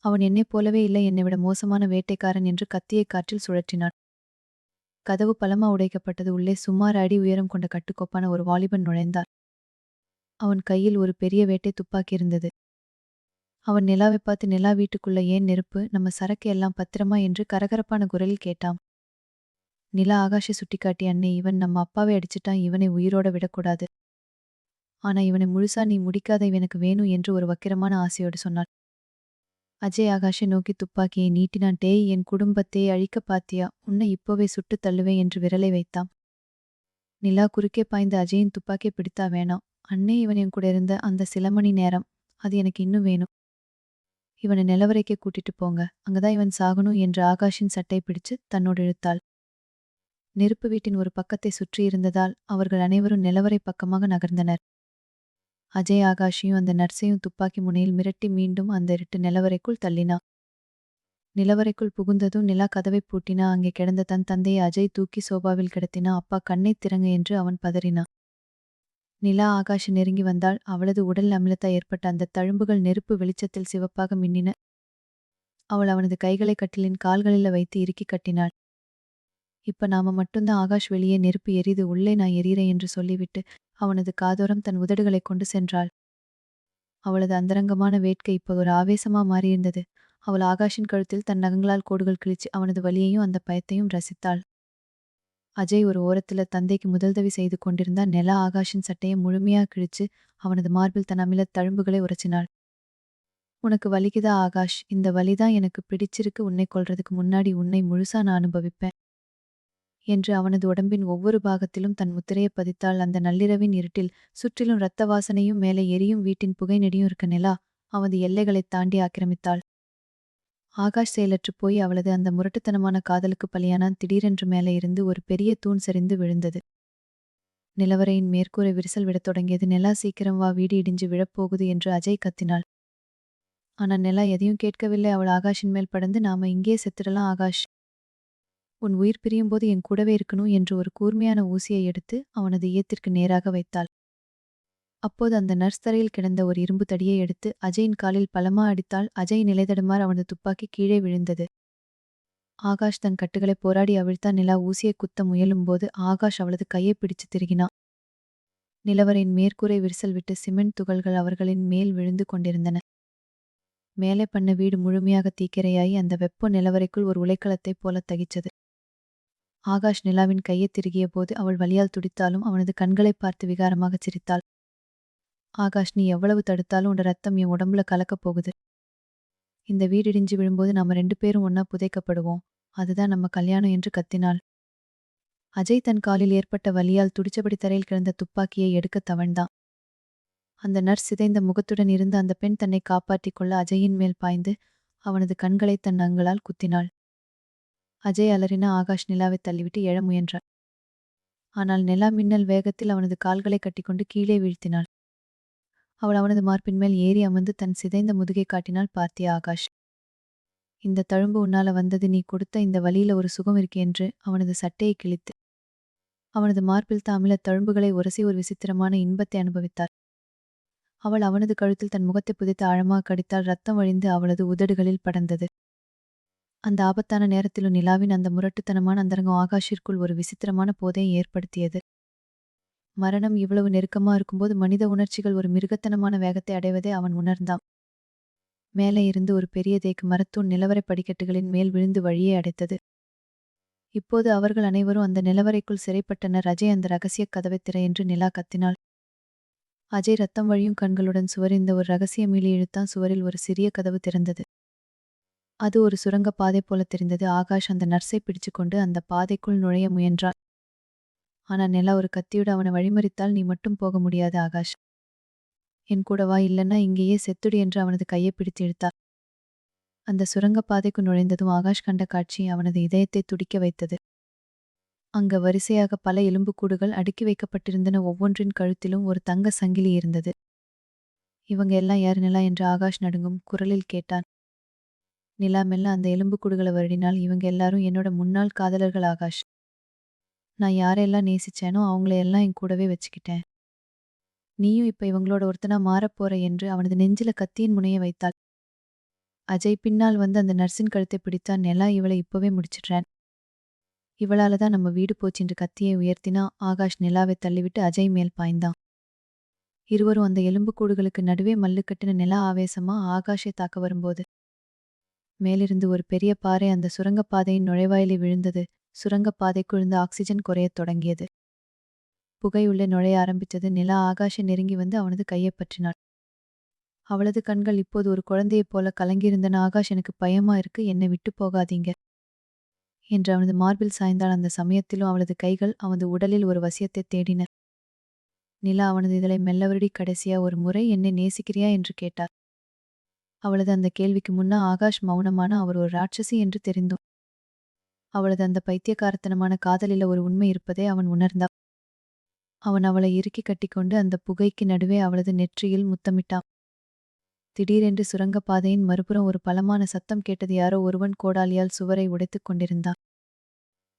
அவன் என்னைப் போலவே இல்லை, என்னை விட மோசமான வேட்டைக்காரன் என்று கத்தியை காற்றில் சுழற்றினான். கதவு பலமா உடைக்கப்பட்டது. உள்ளே சுமார் அடி உயரம் கொண்ட கட்டுக்கோப்பான ஒரு வாலிபன் நுழைந்தார். அவன் கையில் ஒரு பெரிய வேட்டை துப்பாக்கி இருந்தது. அவன் நிலாவை பார்த்து, நிலா, வீட்டுக்குள்ள ஏன் நெருப்பு, நம்ம சரக்கு எல்லாம் பத்திரமா என்று கரகரப்பான குரலில் கேட்டான். நிலா ஆகாஷை சுட்டிக்காட்டி, அண்ணே, இவன் நம்ம அப்பாவை அடிச்சிட்டான், இவனை உயிரோட விடக்கூடாது. ஆனா இவனை முழுசா நீ முடிக்காத, இவனுக்கு வேணும் என்று ஒரு வக்கிரமான ஆசையோடு சொன்னாள். அஜய் ஆகாஷை நோக்கி துப்பாக்கியை நீட்டினான். டேய், என் குடும்பத்தை அழிக்க பாத்தியா, உன்னை இப்போவே சுட்டு தள்ளுவேன் என்று விரலை வைத்தான். நிலா குறுக்கே பாய்ந்து அஜயின் துப்பாக்கியை பிடித்தா. வேணாம் அண்ணே, இவன் என் கூட இருந்த அந்த சில மணி நேரம், அது எனக்கு இன்னும் வேணும். இவனை நிலவரைக்கே கூட்டிட்டு போங்க, அங்கதான் இவன் சாகணும் என்று ஆகாஷின் சட்டை பிடிச்சு தன்னோடு இழுத்தாள். நெருப்பு வீட்டின் ஒரு பக்கத்தை சுற்றி இருந்ததால் அவர்கள் அனைவரும் நிலவரை பக்கமாக நகர்ந்தனர். அஜய் ஆகாஷையும் அந்த நர்ஸையும் துப்பாக்கி முனையில் மிரட்டி மீண்டும் அந்த இருட்டு நிலவரைக்குள் தள்ளினா. நிலவரைக்குள் புகுந்ததும் நிலா கதவை பூட்டினா. அங்கே கிடந்த தன் தந்தையை அஜய் தூக்கி சோபாவில் கிடத்தினா. அப்பா, கண்ணை திறங்க என்று அவன் பதறினான். நிலா ஆகாஷ் நெருங்கி வந்தாள். அவளது உடல் அமிலத்தால் ஏற்பட்ட அந்த தழும்புகள் நெருப்பு வெளிச்சத்தில் சிவப்பாக மின்னின. அவள் அவனது கைகளை கட்டிலின் கால்களில் வைத்து இறுக்கி கட்டினாள். இப்ப நாம மட்டும்தான் ஆகாஷ். வெளியே நெருப்பு எரிது, உள்ளே நான் எரியறேன் என்று சொல்லிவிட்டு அவனது காதோரம் தன் உதடுகளை கொண்டு சென்றாள். அவளது அந்தரங்கமான வேட்கை இப்ப ஒரு ஆவேசமா மாறியிருந்தது. அவள் ஆகாஷின் கழுத்தில் தன் நகங்களால் கோடுகள் கிழிச்சு அவனது வலியையும் அந்த பயத்தையும் ரசித்தாள். அஜய் ஒரு ஓரத்துல தந்தைக்கு முதல்தவி செய்து கொண்டிருந்தான். நிலா ஆகாஷின் சட்டையை முழுமையாக கிழிச்சு அவனது மார்பில் தன் அமிலத் தழும்புகளை உரச்சினாள். உனக்கு வலிக்குதா ஆகாஷ்? இந்த வலிதான் எனக்கு பிடிச்சிருக்கு. உன்னை கொல்றதுக்கு முன்னாடி உன்னை முழுசா நான் அனுபவிப்பேன் என்று அவனது உடம்பின் ஒவ்வொரு பாகத்திலும் தன் முத்திரையை பதித்தாள். அந்த நள்ளிரவின் இருட்டில் சுற்றிலும் இரத்த வாசனையும் மேலே எரியும் வீட்டின் புகை நெடியும் இருக்க நிலா அவனது எல்லைகளைத் தாண்டி ஆக்கிரமித்தாள். ஆகாஷ் செயலற்று போய் அவளது அந்த முரட்டுத்தனமான காதலுக்கு பலியானான். திடீரென்று மேலே இருந்து ஒரு பெரிய தூண் சரிந்து விழுந்தது. நிலவரையின் மேற்கூரை விரிசல் விடத் தொடங்கியது. நிலா, சீக்கிரம் வா, வீடு இடிஞ்சு விழப்போகுது என்று அஜய் கத்தினாள். ஆனா நிலா எதையும் கேட்கவில்லை. அவள் ஆகாஷின் மேல் படந்து, நாம இங்கே செத்துடலாம் ஆகாஷ், உன் உயிர் பிரியும்போது என் கூடவே இருக்கணும் என்று ஒரு கூர்மையான ஊசியை எடுத்து அவனது ஈயத்திற்கு நேராக வைத்தாள். அப்போது அந்த நர்ஸ் தரையில் கிடந்த ஒரு இரும்பு தடியை எடுத்து அஜயின் காலில் பலமா அடித்தாள். அஜய் நிலைதடுமாறு அவனது துப்பாக்கி கீழே விழுந்தது. ஆகாஷ் தன் கட்டுகளை போராடி அவிழ்த்தான். நிலா ஊசியை குத்த முயலும்போது ஆகாஷ் அவளது கையை பிடிச்சு திருகினான். நிலவரின் மேற்கூரை விரிசல் விட்டு சிமெண்ட் துகள்கள் அவர்களின் மேல் விழுந்து கொண்டிருந்தன. மேலே பண்ண வீடு முழுமையாக தீக்கிரையாகி அந்த வெப்ப நிலவரைக்குள் ஒரு உலைக்களத்தைப் போல தகிச்சது. ஆகாஷ் நிலாவின் கையை திருகிய போது அவள் வலியால் துடித்தாலும் அவனது கண்களை பார்த்து விகாரமாகச் சிரித்தாள். ஆகாஷ், நீ எவ்வளவு தடுத்தாலும் உன் ரத்தம் என் உடம்புல கலக்கப் போகுது. இந்த வீடு இடிஞ்சு விழும்போது நம்ம 2 பேரும் ஒன்னா புதைக்கப்படுவோம். அதுதான் நம்ம கல்யாணம் என்று கத்தினாள். அஜய் தன் காலில் ஏற்பட்ட வலியால் துடிச்சபடி தரையில் கிடந்த துப்பாக்கியை எடுக்க தவழ்ந்தான். அந்த நர்ஸ் சிதைந்த முகத்துடன் இருந்த அந்த பெண் தன்னை காப்பாற்றிக் கொள்ள அஜயின் மேல் பாய்ந்து அவனது கண்களை தன் அங்களால் குத்தினாள். அஜய் அலறினா. ஆகாஷ் நிலாவை தள்ளிவிட்டு எழ முயன்றாள். ஆனால் நிலா மின்னல் வேகத்தில் அவனது கால்களை கட்டிக்கொண்டு கீழே வீழ்த்தினாள். அவள் அவனது மார்பின் மேல் ஏறி அமர்ந்து தன் சிதைந்த முதுகை காட்டினாள். பார்த்தியா ஆகாஷ், இந்த தழும்பு உன்னால வந்தது, நீ கொடுத்த இந்த வலியில ஒரு சுகம் இருக்கு என்று அவனது சட்டையை கிழித்து அவனது மார்பில் அமிலத் தழும்புகளை உரசி ஒரு விசித்திரமான இன்பத்தை அனுபவித்தார். அவள் அவனது கழுத்தில் தன் முகத்தை புதைத்து ஆழமாக கடித்தாள். ரத்தம் வழிந்து அவளது உதடுகளில் படர்ந்தது. அந்த ஆபத்தான நேரத்திலும் நிலாவின் அந்த முரட்டுத்தனமான அந்தரங்கம் ஆகாஷிற்குள் ஒரு விசித்திரமான போதையை ஏற்படுத்தியது. மரணம் இவ்வளவு நெருக்கமா இருக்கும்போது மனித உணர்ச்சிகள் ஒரு மிருகத்தனமான வேகத்தை அடைவதை அவன் உணர்ந்தான். மேலே இருந்து ஒரு பெரிய தேக்கு மரத்தூண் நிலவரை படிக்கட்டுகளின் மேல் விழுந்து வழியை அடைத்தது. இப்போது அவர்கள் அனைவரும் அந்த நிலவரைக்குள் சிறைப்பட்டனர். அஜய், அந்த ரகசிய கதவை திற என்று நிலா கத்தினாள். அஜய் ரத்தம் வழியும் கண்களுடன் சுவரிந்த ஒரு ரகசிய மீளி இழுத்தான். சுவரில் ஒரு சிறிய கதவு திறந்தது. அது ஒரு சுரங்க பாதை போல தெரிந்தது. ஆகாஷ் அந்த நர்ஸை பிடிச்சுக்கொண்டு அந்த பாதைக்குள் நுழைய முயன்றான். ஆனா நிலா ஒரு கத்தியோடு அவனை வழிமறித்தால், "நீ மட்டும் போக முடியாது ஆகாஷ். என் கூட வா, இல்லன்னா இங்கேயே செத்துடு" என்று அவனது கையை பிடித்து இழுத்தார். அந்த சுரங்க பாதைக்கு நுழைந்ததும் ஆகாஷ் கண்ட காட்சி அவனது இதயத்தை துடிக்க வைத்தது. அங்க வரிசையாக பல எலும்புக்கூடுகள் அடுக்கி வைக்கப்பட்டிருந்தன. ஒவ்வொன்றின் கழுத்திலும் ஒரு தங்க சங்கிலி இருந்தது. "இவங்க எல்லாம் யாரு நிலா?" என்று ஆகாஷ் நடுங்கும் குரலில் கேட்டான். நிலா மெல்ல அந்த எலும்புக்கூடுகளை வருடினாள். "இவங்க எல்லாரும் என்னோட முன்னாள் காதலர்கள் ஆகாஷ். நான் யாரையெல்லாம் நேசிச்சேனோ அவங்கள எல்லாம் என் கூடவே வச்சுக்கிட்டேன். நீயும் இப்ப இவங்களோட ஒருத்தனா மாறப்போற" என்று அவனது நெஞ்சில கத்தியின் முனைய வைத்தாள். அஜய் பின்னால் வந்து அந்த நர்ஸின் கழுத்தை பிடித்தான். "நிலா, இவளை இப்பவே முடிச்சிடுறேன். இவளால தான் நம்ம வீடு போச்சு" என்று கத்தியை உயர்த்தினா. ஆகாஷ் நிலாவை தள்ளிவிட்டு அஜய் மேல் பாய்ந்தான். இருவரும் அந்த எலும்புக்கூடுகளுக்கு நடுவே மல்லு கட்டின. நிலா ஆவேசமா ஆகாஷை தாக்க வரும்போது, மேலிருந்து ஒரு பெரிய பாறை அந்த சுரங்கப்பாதையின் நுழைவாயிலில் விழுந்தது. சுரங்கப்பாதைக்குள் இருந்த ஆக்சிஜன் குறையத் தொடங்கியது. புகை உள்ளே நுழைய ஆரம்பித்தது. நிலா ஆகாஷை நெருங்கி வந்து அவனது கையைப் பற்றினாள். அவளது கண்கள் இப்போது ஒரு குழந்தையைப் போல கலங்கியிருந்தன. "ஆகாஷ், எனக்கு பயமா இருக்கு. என்னை விட்டு போகாதீங்க" என்று அவனது மார்பில் சாய்ந்தாள். அந்த சமயத்திலும் அவளது கைகள் அவனது உடலில் ஒரு வசியத்தைத் தேடின. நிலா அவனது இதழை மெல்ல வருடி, "கடைசியா ஒரு முறை என்னை நேசிக்கிறியா?" என்று கேட்டார். அவளது அந்த கேள்விக்கு முன்னா ஆகாஷ் மௌனமான. அவர் ஒரு ராட்சசி என்று தெரிந்தும் அவளது அந்த பைத்தியக்காரத்தனமான காதலில ஒரு உண்மை இருப்பதை அவன் உணர்ந்தான். அவன் அவளை இறுக்கி கட்டிக்கொண்டு அந்த புகைக்கு நடுவே அவளது நெற்றியில் முத்தமிட்டான். திடீரென்று சுரங்கப்பாதையின் மறுபுறம் ஒரு பலமான சத்தம் கேட்டது. யாரோ ஒருவன் கோடாலியால் சுவரை உடைத்துக் கொண்டிருந்தான்.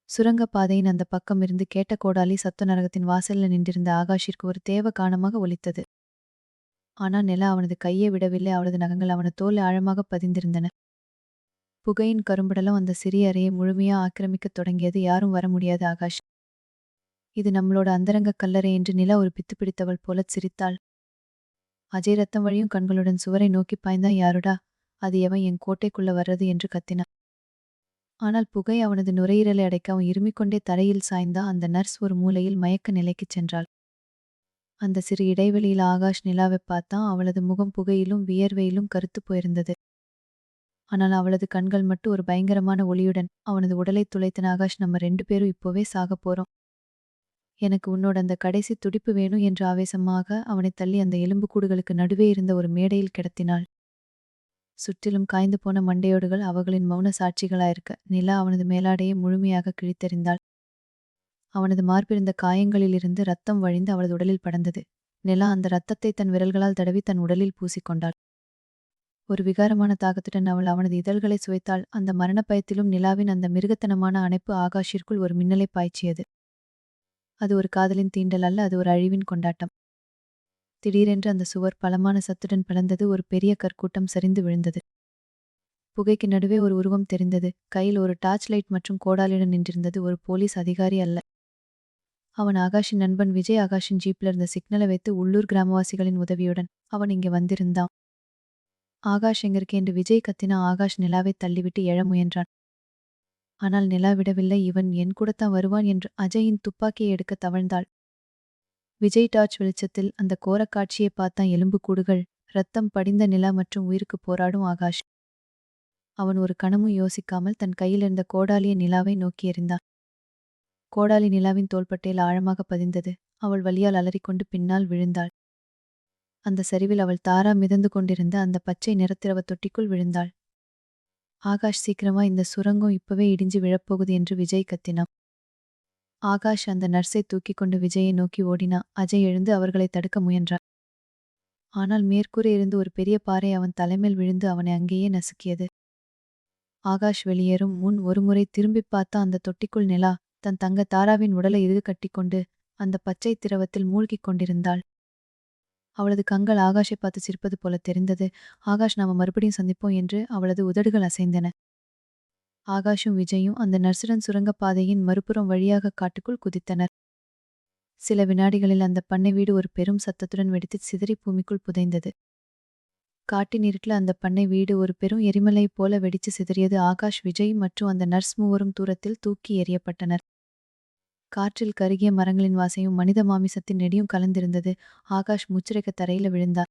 சுரங்கப்பாதையின் அந்த பக்கமிருந்து கேட்ட கோடாலி சத்த நரகத்தின் வாசலில் நின்றிருந்த ஆகாஷிற்கு ஒரு தேவ கானமாக ஒலித்தது. ஆனா நிலா அவனது கையை விடவில்லை. அவளது நகங்கள் அவனது தோல் ஆழமாக பதிந்திருந்தன. புகையின் கரும்படலம் அந்த சிறிய அறையை முழுமையா ஆக்கிரமிக்கத் தொடங்கியது. "யாரும் வர முடியாது ஆகாஷ். இது நம்மளோட அந்தரங்க கல்லறை" என்று நிலா ஒரு பித்து பிடித்தவள் போலச் சிரித்தாள். அஜய் ரத்தம் வழியும் கண்களுடன் சுவரை நோக்கி பாய்ந்தான். "யாருடா அது? எவன் என் கோட்டைக்குள்ள வர்றது?" என்று கத்தினான். ஆனால் புகை அவனது நுரையீரலை அடைக்க அவன் இருமிக்கொண்டே தரையில் சாய்ந்தான். அந்த நர்ஸ் ஒரு மூலையில் மயக்க நிலைக்குச் சென்றாள். அந்த சிறு இடைவெளியில் ஆகாஷ் நிலாவைப் பார்த்தான். அவளது முகம் புகையிலும் வியர்வையிலும் கருத்துப் போயிருந்தது. ஆனால் அவளது கண்கள் மட்டும் ஒரு பயங்கரமான ஒளியுடன் அவனது உடலைத் துளைத்தன. "ஆகாஷ், நம்ம 2 பேரும் இப்போவே சாகப் போறோம். எனக்கு உன்னோட அந்த கடைசி துடிப்பு வேணும்" என்று ஆவேசமாக அவனைத் தள்ளி அந்த எலும்புக்கூடுகளுக்கு நடுவே இருந்த ஒரு மேடையில் கிடத்தினாள். சுற்றிலும் காய்ந்து போன மண்டையோடுகள் அவர்களின் மௌன சாட்சிகளாயிருக்க, நிலா அவனது மேலாடையை முழுமையாக கிழித்தெறிந்தாள். அவனது மார்பிருந்த காயங்களிலிருந்து ரத்தம் வழிந்து அவளது உடலில் படர்ந்தது. நிலா அந்த ரத்தத்தை தன் விரல்களால் தடவி தன் உடலில் பூசிக்கொண்டாள். ஒரு விகாரமான தாகத்துடன் அவள் அவனது இதழ்களை சுவைத்தாள். அந்த மரணப் பயத்திலும் நிலாவின் அந்த மிருகத்தனமான அணைப்பு ஆகாஷிற்குள் ஒரு மின்னலைப் பாய்ச்சியது. அது ஒரு காதலின் தீண்டல் அல்ல, அது ஒரு அழிவின் கொண்டாட்டம். திடீரென்று அந்த சுவர் பலமான சத்துடன் பிளந்தது. ஒரு பெரிய கற்கூட்டம் சரிந்து விழுந்தது. புகைக்கு நடுவே ஒரு உருவம் தெரிந்தது. கையில் ஒரு டார்ச் லைட் மற்றும் கோடாலியுடன் நின்றிருந்தது. ஒரு போலீஸ் அதிகாரி அல்ல. அவன் ஆகாஷின் நண்பன் விஜய். ஆகாஷின் ஜீப்ல இருந்த சிக்னலை வைத்து உள்ளூர் கிராமவாசிகளின் உதவியுடன் அவன் இங்கே வந்திருந்தான். "ஆகாஷ் எங்க இருக்கே?" என்று விஜய் கத்தினா. ஆகாஷ் நிலாவை தள்ளிவிட்டு எழ முயன்றான். ஆனால் நிலா விடவில்லை. "இவன் என் கூடத்தான் வருவான்" என்று அஜயின் துப்பாக்கியை எடுக்க தவழ்ந்தாள். விஜய் டார்ச் வெளிச்சத்தில் அந்த கோரக் காட்சியை பார்த்தான். எலும்புக்கூடுகள், இரத்தம் படிந்த நிலா மற்றும் உயிருக்கு போராடும் ஆகாஷ். அவன் ஒரு கணமும் யோசிக்காமல் தன் கையிலிருந்த கோடாலியை நிலாவை நோக்கி எறிந்தான். கோடாலி நிலாவின் தோள்பட்டையில் ஆழமாக பதிந்தது. அவள் வலியால் அலறிக்கொண்டு பின்னால் விழுந்தாள். அந்த சரிவில் அவள் தாரா மிதந்து கொண்டிருந்த அந்த பச்சை நிறத்திரவ தொட்டிக்குள் விழுந்தாள். "ஆகாஷ், சீக்கிரமா, இந்த சுரங்கம் இப்பவே இடிஞ்சு விழப்போகுது" என்று விஜய் கத்தினான். ஆகாஷ் அந்த நர்ஸை தூக்கிக் கொண்டு விஜயை நோக்கி ஓடினான். அஜய் எழுந்து அவர்களை தடுக்க முயன்றான். ஆனால் மேற்கூரையிலிருந்து ஒரு பெரிய பாறை அவன் தலைமேல் விழுந்து அவனை அங்கேயே நசுக்கியது. ஆகாஷ் வெளியேறும் முன் ஒருமுறை திரும்பிப் பார்த்தான். அந்த தொட்டிக்குள் நிலா தன் தங்க தாராவின் உடலை இறுக கட்டிக்கொண்டு அந்த பச்சை திரவத்தில் மூழ்கிக் கொண்டிருந்தாள். அவளது கண்கள் ஆகாஷை பார்த்து சிரிப்பது போல தெரிந்தது. "ஆகாஷ், நாம மறுபடியும் சந்திப்போம்" என்று அவளது உதடுகள் அசைந்தன. ஆகாஷும் விஜயும் அந்த நர்சுடன் சுரங்கப்பாதையின் மறுபுறம் வழியாக காட்டுக்குள் குதித்தனர். சில வினாடிகளில் அந்த பண்ணை வீடு ஒரு பெரும் சத்தத்துடன் வெடித்து சிதறி பூமிக்குள் புதைந்தது. காட்டின் இருட்டில் அந்த பண்ணை வீடு ஒரு பெரும் எரிமலை போல வெடிச்சு சிதறியது. ஆகாஷ், விஜய் மற்றும் அந்த நர்ஸ் மூவரும் தூரத்தில் தூக்கி எறியப்பட்டனர். காற்றில் கருகிய மரங்களின் வாசையும் மனித மாமிசத்தின் நெடியும் கலந்திருந்தது. ஆகாஷ் மூச்சிறைக்க தரையில விழுந்தார்.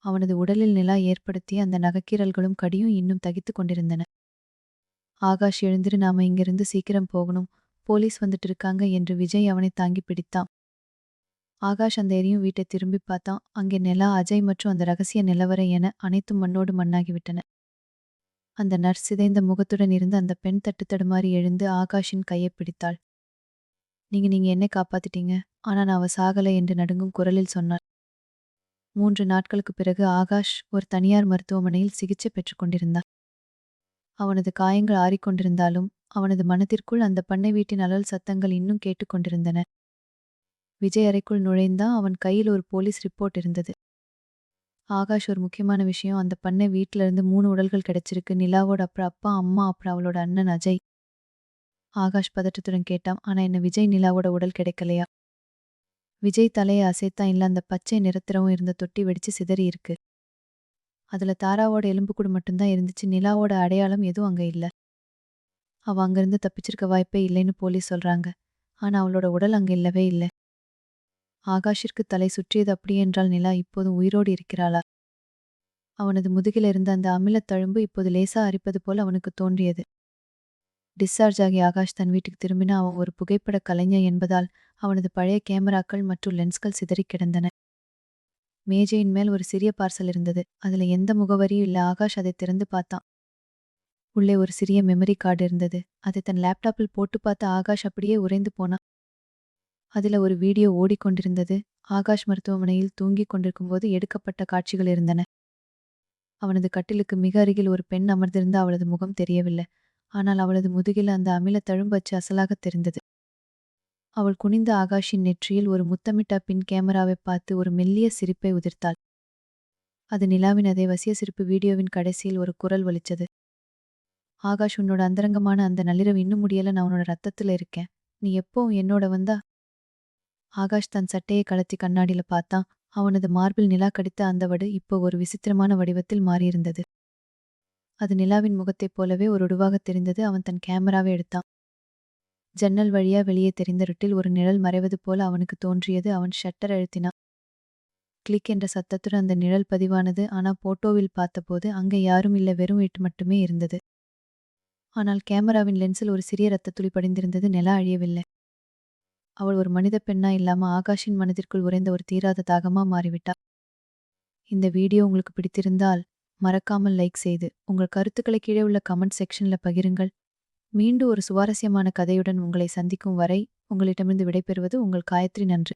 அவனது உடலில் நிலா ஏற்படுத்திய அந்த நகக்கீறல்களும் கடியும் இன்னும் தகித்துக் கொண்டிருந்தன. ஆகாஷ் எழுந்திரு, நாம இங்கிருந்து சீக்கிரம் போகணும், போலீஸ் வந்துட்டு இருக்காங்க என்று விஜய் அவனை தாங்கி பிடித்தான். ஆகாஷ் அந்த எரியும் வீட்டை திரும்பி பார்த்தான். அங்கே நிலா, அஜய் மற்றும் அந்த ரகசிய நிலவரை என அனைத்தும் மண்ணோடு மண்ணாகிவிட்டன. அந்த நர்ஸ் சிதைந்த முகத்துடன் இருந்த அந்த பெண் தட்டுத்தடுமாறி எழுந்து ஆகாஷின் கையை பிடித்தாள். நீங்க என்னை காப்பாத்திட்டீங்க, ஆனா நான் அவ சாகலை என்று நடுங்கும் குரலில் சொன்னாள். 3 நாட்களுக்குப் பிறகு ஆகாஷ் ஒரு தனியார் மருத்துவமனையில் சிகிச்சை பெற்றுக் கொண்டிருந்தான். அவனது காயங்கள் ஆறிக்கொண்டிருந்தாலும் அவனது மனதிற்குள் அந்த பண்ணை வீட்டின் அலறல் சத்தங்கள் இன்னும் கேட்டுக்கொண்டிருந்தன. விஜய் அறைக்குள் நுழைந்தான். அவன் கையில் ஒரு போலீஸ் ரிப்போர்ட் இருந்தது. ஆகாஷ், ஒரு முக்கியமான விஷயம், அந்த பண்ணை வீட்டில இருந்து 3 உடல்கள் கிடைச்சிருக்கு. நிலாவோட அப்புறம் அப்பா, அம்மா, அப்புறம் அவளோட அண்ணன் அஜய். ஆகாஷ் பதற்றத்துடன் கேட்டான். ஆனா என்ன, விஜய் நிலாவோட உடல் கிடைக்கலையா? விஜய் தலையை அசைத்தான். இல்ல, அந்த பச்சை நிறத்திரவும் இருந்த தொட்டி வெடிச்சு சிதறி இருக்கு. அதுல தாராவோட எலும்புக்கூடு மட்டும்தான் இருந்துச்சு. நிலாவோட அடையாளம் எதுவும் அங்க இல்ல. அவ அங்கிருந்து தப்பிச்சிருக்க வாய்ப்பே இல்லைன்னு போலீஸ் சொல்றாங்க. ஆனா அவளோட உடல் அங்க இல்லவே இல்ல. ஆகாஷிற்கு தலை சுற்றியது. அப்படியென்றால் நிலா இப்போதும் உயிரோடு இருக்கிறாளா? அவனது முதுகில் இருந்த அந்த அமிலத் தழும்பு இப்போது லேசா அரிப்பது போல அவனுக்கு தோன்றியது. டிஸ்சார்ஜ் ஆகி ஆகாஷ் தன் வீட்டுக்கு திரும்பினா. அவன் ஒரு புகைப்பட கலைஞர் என்பதால் அவனது பழைய கேமராக்கள் மற்றும் லென்ஸ்கள் சிதறிக் கிடந்தன. மேஜையின் மேல் ஒரு சிறிய பார்சல் இருந்தது. அதுல எந்த முகவரியும் இல்ல. ஆகாஷ் அதை திறந்து பார்த்தான். உள்ளே ஒரு சிறிய மெமரி கார்டு இருந்தது. அதை தன் லேப்டாப்பில் போட்டு பார்த்த ஆகாஷ் அப்படியே உறைந்து போனான். அதுல ஒரு வீடியோ ஓடிக்கொண்டிருந்தது. ஆகாஷ் மருத்துவமனையில் தூங்கிக் கொண்டிருக்கும்போது எடுக்கப்பட்ட காட்சிகள் இருந்தன. அவனது கட்டிலுக்கு மிக அருகில் ஒரு பெண் அமர்ந்திருந்த. அவளது முகம் தெரியவில்லை. ஆனால் அவளது முதுகில் அந்த அமிலத் தழும்பச்சு அசலாகத் தெரிந்தது. அவள் குனிந்த ஆகாஷின் நெற்றியில் ஒரு முத்தமிட்டா. பின் கேமராவைப் பார்த்து ஒரு மெல்லிய சிரிப்பை உதிர்த்தாள். அது நிலாவின் அதே வசிய சிரிப்பு. வீடியோவின் கடைசியில் ஒரு குரல் ஒலிச்சது. ஆகாஷ், உன்னோட அந்தரங்கமான அந்த நள்ளிரவு இன்னும் முடியல. நான் உன்னோட ரத்தத்துல இருக்கேன். நீ எப்பவும் என்னோட வந்தா? ஆகாஷ் தன் சட்டையை கழற்றி கண்ணாடியில பார்த்தான். அவனது மார்பில் நிலா கடித்த அந்த வடு இப்போ ஒரு விசித்திரமான வடிவத்தில் மாறியிருந்தது. அது நிலாவின் முகத்தைப் போலவே ஒரு உருவாகத் தெரிந்தது. அவன் தன் கேமராவை எடுத்தான். ஜன்னல் வழியா வெளியே தெரிந்த இருட்டில் ஒரு நிழல் மறைவது போல அவனுக்கு தோன்றியது. அவன் ஷட்டர் அழுத்தினான். கிளிக் என்ற சத்தத்துடன் அந்த நிழல் பதிவானது. ஆனா போட்டோவில் பார்த்தபோது அங்கே யாரும் இல்ல, வெறும் இருட்டு மட்டுமே இருந்தது. ஆனால் கேமராவின் லென்ஸில் ஒரு சிறிய இரத்தத் துளி படிந்திருந்தது. நிலா அழியவில்லை. அவள் ஒரு மனித பெண்ணா இல்லாம ஆகாஷின் மனதிற்குள் உறைந்த ஒரு தீராத தாகமா மாறிவிட்டா. இந்த வீடியோ உங்களுக்கு பிடித்திருந்தால் மறக்காமல் லைக் செய்து உங்கள் கருத்துக்களை கீழே உள்ள கமெண்ட் செக்ஷன்ல பகிருங்கள். மீண்டும் ஒரு சுவாரஸ்யமான கதையுடன் உங்களை சந்திக்கும் வரை உங்களிடமிருந்து விடைபெறுவது உங்கள் காயத்ரி. நன்றி.